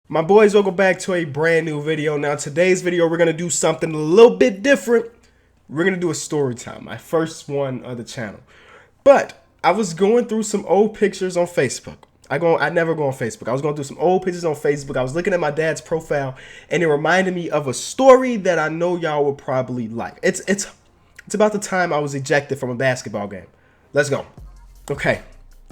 My boys, welcome back to a brand new video. Now, today's video, we're going to do something a little bit different. We're going to do a story time, my first one of the channel. But I was going through some old pictures on Facebook. I never go on Facebook. I was going through some old pictures on Facebook. I was looking at my dad's profile, and it reminded me of a story that I know y'all will probably like. It's about the time I was ejected from a basketball game. Let's go. Okay,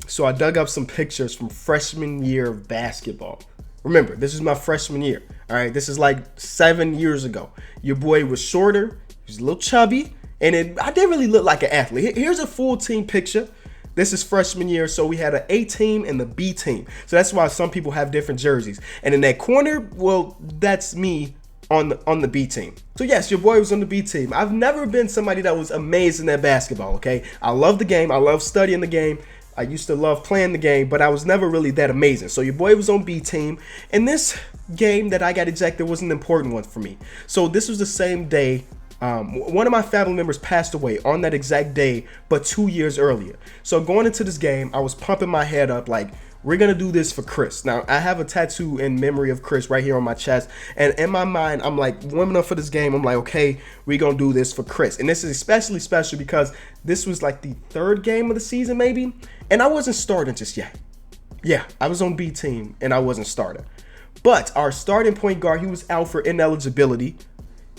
so I dug up some pictures from freshman year of basketball. Remember, this is my freshman year. All right, this is like 7 years ago. Your boy was shorter, he was a little chubby, and I didn't really look like an athlete. Here's a full team picture. This is freshman year, so we had an A team and the B team. So that's why some people have different jerseys. And in that corner, well, that's me on the B team. So yes, your boy was on the B team. I've never been somebody that was amazing at basketball, okay? I love the game. I love studying the game. I used to love playing the game, but I was never really that amazing. So your boy was on B team, and this game that I got ejected was an important one for me. So this was the same day. One of my family members passed away on that exact day, but 2 years earlier. So going into this game, I was pumping my head up like, we're going to do this for Chris. Now, I have a tattoo in memory of Chris right here on my chest. And in my mind, I'm like, warming up for this game. I'm like, okay, we're going to do this for Chris. And this is especially special because this was like the third game of the season, maybe. And I wasn't starting just yet. Yeah, I was on B team and I wasn't starting. But our starting point guard, he was out for ineligibility.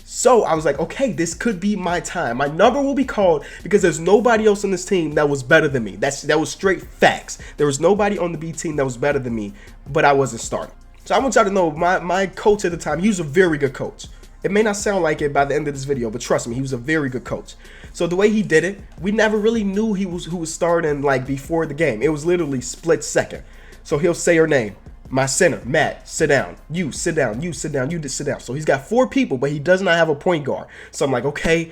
So I was like, okay, this could be my time. My number will be called because there's nobody else on this team that was better than me. That was straight facts. There was nobody on the B team that was better than me, but I wasn't starting. So I want y'all to know my coach at the time, he was a very good coach. It may not sound like it by the end of this video, but trust me, he was a very good coach. So the way he did it, we never really knew who was starting like before the game. It was literally split second. So he'll say her name. My center, Matt, sit down. You sit down. You sit down. You just sit down. So he's got 4 people, but he does not have a point guard. So I'm like, okay,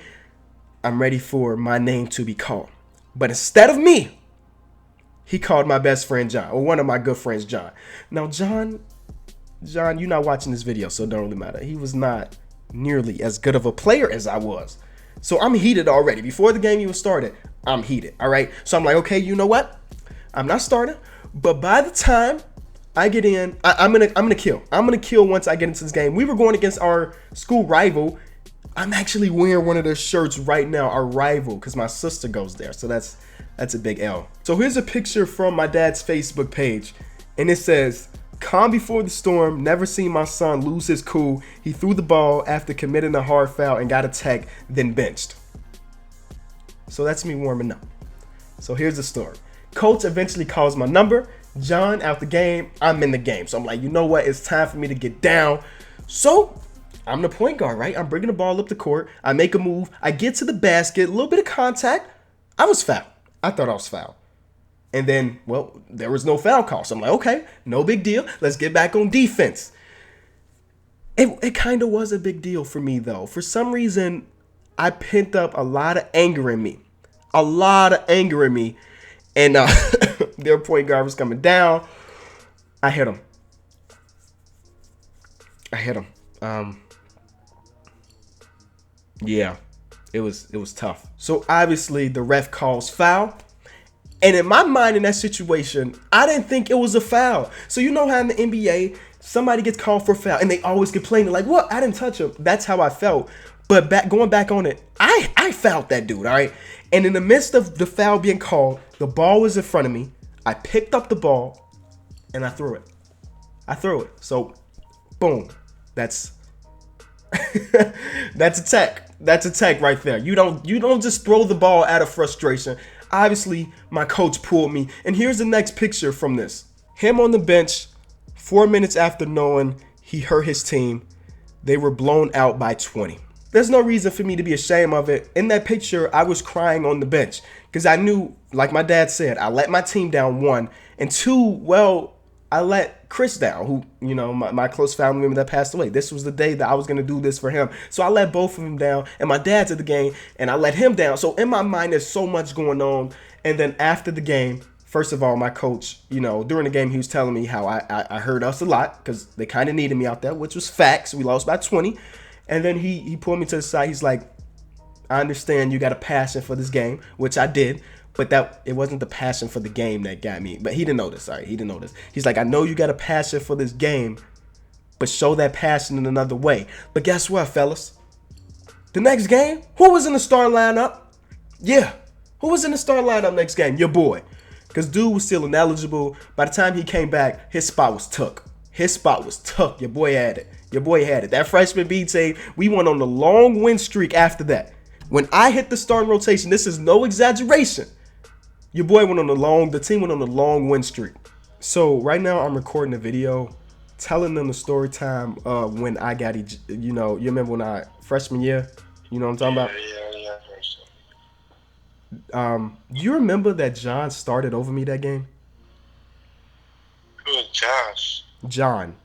I'm ready for my name to be called. But instead of me, he called my best friend John, or one of my good friends, John. Now, John, you're not watching this video, so it don't really matter. He was not nearly as good of a player as I was. So I'm heated already. Before the game even started, I'm heated. All right. So I'm like, okay, you know what? I'm not starting, but by the time I get in, I'm gonna kill. I'm gonna kill once I get into this game. We were going against our school rival. I'm actually wearing one of their shirts right now, our rival, because my sister goes there. So that's a big L. So here's a picture from my dad's Facebook page, and it says, "Calm before the storm. Never seen my son lose his cool. He threw the ball after committing a hard foul and got a tech, then benched." So that's me warming up. So here's the story. Coach eventually calls my number. John out the game, I'm in the game. So I'm like, you know what? It's time for me to get down. So I'm the point guard, right? I'm bringing the ball up the court. I make a move. I get to the basket, a little bit of contact. I was fouled. I thought I was fouled. And then, well, there was no foul call. So I'm like, okay, no big deal. Let's get back on defense. It kind of was a big deal for me, though. For some reason, I pent up a lot of anger in me. A lot of anger in me. And their point guard was coming down. I hit him. Yeah, it was tough. So obviously the ref calls foul. And in my mind in that situation, I didn't think it was a foul. So you know how in the NBA, somebody gets called for foul and they always complain. They're like, what? I didn't touch him. That's how I felt. But going back on it, I fouled that dude, all right? And in the midst of the foul being called, the ball was in front of me. I picked up the ball and I threw it. So, boom. That's that's a tech. That's a tech right there. You don't just throw the ball out of frustration. Obviously, my coach pulled me. And here's the next picture from this. Him on the bench, 4 minutes after knowing he hurt his team, they were blown out by 20. There's no reason for me to be ashamed of it. In that picture, I was crying on the bench because I knew, like my dad said, I let my team down, 1. And 2, well, I let Chris down, who, you know, my close family member that passed away. This was the day that I was going to do this for him. So I let both of them down, and my dad's at the game, and I let him down. So in my mind, there's so much going on. And then after the game, first of all, my coach, you know, during the game, he was telling me how I hurt us a lot because they kind of needed me out there, which was facts. We lost by 20. And then he pulled me to the side. He's like, I understand you got a passion for this game, which I did. But it wasn't the passion for the game that got me. But he didn't notice. Sorry, he didn't notice. He's like, I know you got a passion for this game, but show that passion in another way. But guess what, fellas? The next game, who was in the starting lineup? Yeah, who was in the starting lineup next game? Your boy. Because dude was still ineligible. By the time he came back, his spot was took. His spot was took. Your boy had it. Your boy had it. That freshman B team, we went on the long win streak after that. When I hit the starting rotation, this is no exaggeration. Your boy went on the team went on a long win streak. So right now I'm recording a video telling them the story time when I got, you remember when freshman year, you know what I'm talking about? Yeah. Do you remember that John started over me that game? Who was Josh? John.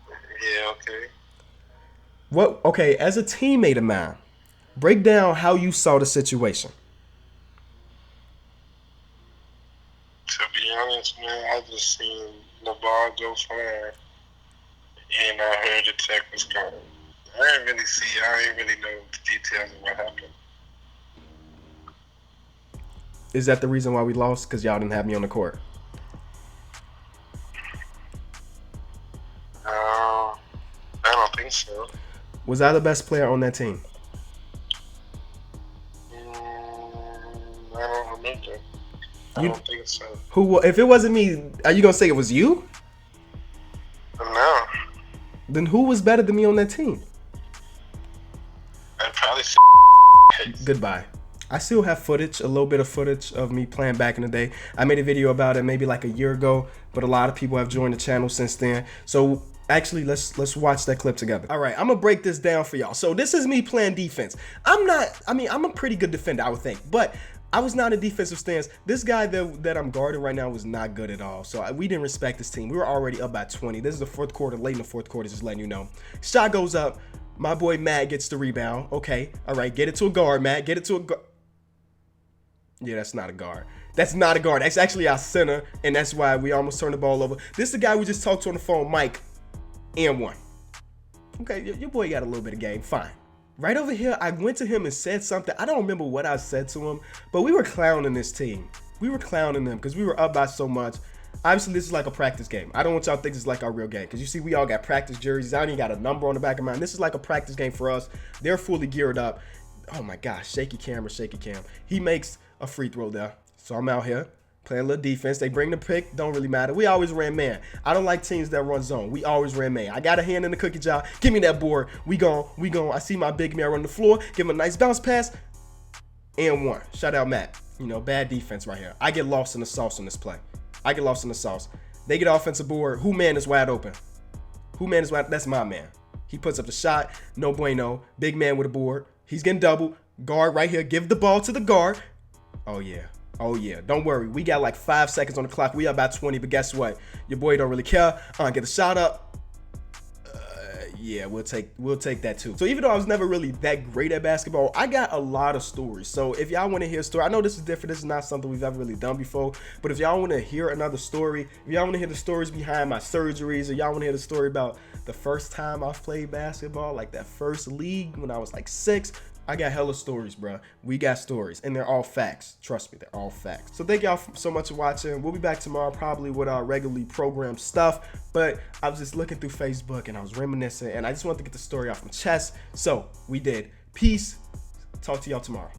Yeah, okay. Okay, as a teammate of mine, break down how you saw the situation. To be honest, man, I just seen the ball go flying, and I heard the tech was coming. I didn't really know the details of what happened. Is that the reason why we lost? Because y'all didn't have me on the court? I don't think so. Was I the best player on that team? I don't remember. I don't think so. Who? If it wasn't me, are you gonna say it was you? No. Then who was better than me on that team? I'd probably say Goodbye. I still have footage, a little bit of footage of me playing back in the day. I made a video about it maybe like a year ago, but a lot of people have joined the channel since then. So actually, let's watch that clip together. All right, I'm gonna break this down for y'all. So this is me playing defense. I'm a pretty good defender, I would think, but I was not in defensive stance. This guy that I'm guarding right now was not good at all. So we didn't respect this team. We were already up by 20. This is the fourth quarter, late in the fourth quarter, just letting you know. Shot goes up. My boy Matt gets the rebound. Okay, all right, get it to a guard, Matt. Get it to a guard. Yeah, that's not a guard. That's not a guard. That's actually our center, and that's why we almost turned the ball over. This is the guy we just talked to on the phone, Mike, and one. Okay, your boy got a little bit of game. Fine. Right over here, I went to him and said something. I don't remember what I said to him, but we were clowning this team. We were clowning them because we were up by so much. Obviously, this is like a practice game. I don't want y'all to think this is like our real game because you see we all got practice jerseys. I don't even got a number on the back of mine. This is like a practice game for us. They're fully geared up. Oh my gosh, shaky camera, shaky cam. He makes a free throw there. So I'm out here playing a little defense. They bring the pick, don't really matter. We always ran man. I don't like teams that run zone. We always ran man. I got a hand in the cookie jar. Give me that board. We gone. I see my big man on the floor. Give him a nice bounce pass. And one. Shout out Matt. Bad defense right here. I get lost in the sauce on this play. I get lost in the sauce. They get offensive board. Who man is wide open? That's my man. He puts up the shot. No bueno. Big man with a board. He's getting doubled. Guard right here. Give the ball to the guard. Oh, yeah. Oh, yeah. Don't worry. We got like 5 seconds on the clock. We up about 20, but guess what? Your boy don't really care. Get the shot up. Yeah, we'll take that too. So even though I was never really that great at basketball, I got a lot of stories. So if y'all want to hear a story, I know this is different. This is not something we've ever really done before. But if y'all want to hear another story, if y'all want to hear the stories behind my surgeries, or y'all want to hear the story about the first time I played basketball, like that first league when I was like 6, I got hella stories, bro. We got stories, and they're all facts. Trust me, they're all facts. So thank y'all so much for watching. We'll be back tomorrow probably with our regularly programmed stuff, but I was just looking through Facebook, and I was reminiscing, and I just wanted to get the story off my chest, so we did. Peace. Talk to y'all tomorrow.